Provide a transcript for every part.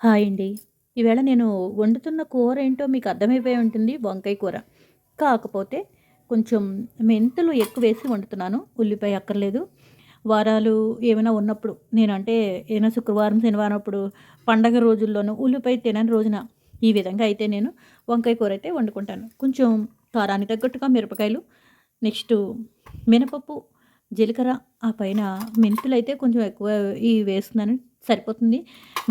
Hi అండి. ఈవేళ నేను వండుతున్న కూర ఏంటో మీకు అర్థమైపోయి ఉంటుంది. వంకాయ కూర. కాకపోతే కొంచెం మెంతులు ఎక్కువేసి వండుతున్నాను. ఉల్లిపాయ అక్కర్లేదు. వారాలు ఏమైనా ఉన్నప్పుడు నేనంటే ఏదైనా శుక్రవారం, శనివారం అప్పుడు పండగ రోజుల్లోనూ ఉల్లిపాయ తినని రోజున ఈ విధంగా అయితే నేను వంకాయ కూర అయితే వండుకుంటాను. కొంచెం కారానికి తగ్గట్టుగా మిరపకాయలు, నెక్స్టు మినపప్పు, జీలకర్ర, ఆ పైన మెంతులైతే కొంచెం ఎక్కువ వేస్తున్నాను. సరిపోతుంది.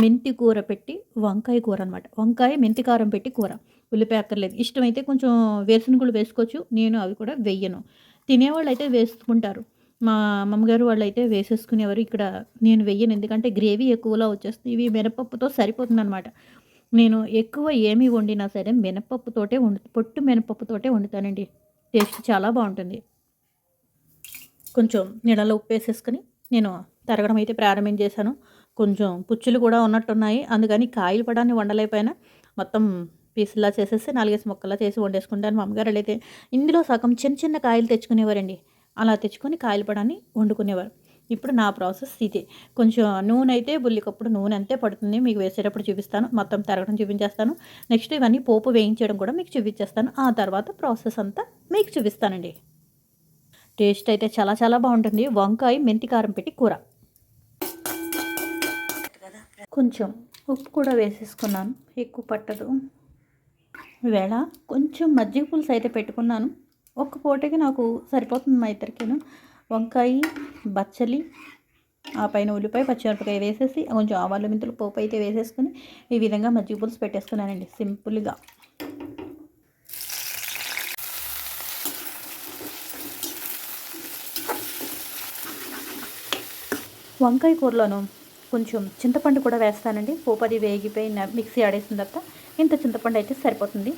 మెంతి కూర పెట్టి వంకాయ కూర అనమాట. వంకాయ మెంతి కారం పెట్టి కూర. ఉల్లిపాయ అక్కర్లేదు. ఇష్టమైతే కొంచెం వేరుశనగలు వేసుకోవచ్చు. నేను అవి కూడా వెయ్యను. తినేవాళ్ళైతే వేసుకుంటారు. మా అమ్మమ్మగారు వాళ్ళైతే వేసేసుకునేవారు. ఇక్కడ నేను వెయ్యను. ఎందుకంటే గ్రేవీ ఎక్కువలా వచ్చేస్తుంది. ఇవి మినపప్పుతో సరిపోతుందనమాట. నేను ఎక్కువ ఏమి వండినా సరే మినపప్పుతోటే పొట్టు మినపప్పుతోటే వండుతానండి. టేస్ట్ చాలా బావుంటుంది. కొంచెం నీళ్ళలో ఉప్పేసేసుకొని నేను తరగడం అయితే ప్రారంభించేశాను. కొంచెం పుచ్చులు కూడా ఉన్నట్టున్నాయి. అందుకని కాయలు పడాన్ని వండలేకపోయినా మొత్తం పీసుల్లా చేసేసి 4 ముక్కల్లా చేసి వండేసుకుంటాను. మా అమ్మగారోళ్ళైతే ఇందులో సగం చిన్న చిన్న కాయలు తెచ్చుకునేవారండి. అలా తెచ్చుకొని కాయలు పడాన్ని వండుకునేవారు. ఇప్పుడు నా ప్రాసెస్ ఇదే. కొంచెం నూనె అయితే బుల్లికప్పుడు నూనె అంతే పడుతుంది. మీకు వేసేటప్పుడు చూపిస్తాను. మొత్తం తరగడం చూపించేస్తాను. నెక్స్ట్ ఇవన్నీ పోపు వేయించడం కూడా మీకు చూపించేస్తాను. ఆ తర్వాత ప్రాసెస్ అంతా మీకు చూపిస్తానండి. టేస్ట్ అయితే చాలా చాలా బాగుంటుంది. వంకాయ మెంతి కారం పెట్టి కూర. కొంచెం ఉప్పు కూడా వేసేసుకున్నాను. ఎక్కువ పట్టదు. ఈవేళ కొంచెం మజ్జిగ పులుసు అయితే పెట్టుకున్నాను. ఒక్క పూటకి నాకు సరిపోతుంది మా ఇద్దరికిను. వంకాయ, బచ్చలి, ఆ పైన ఉల్లిపాయ, పచ్చిమిరపకాయ వేసేసి కొంచెం ఆవాలు మెంతులు పోపు అయితే వేసేసుకుని ఈ విధంగా మజ్జిగ పులుసు పెట్టేసుకున్నానండి సింపుల్గా. వంకాయ కూరలోను కొంచెం చింతపండు కూడా వేస్తానండి. పోపు అది వేగిపోయి మిక్సీ ఆడేసిన తర్వాత ఇంత చింతపండు అయితే సరిపోతుంది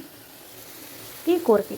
ఈ కూరకి.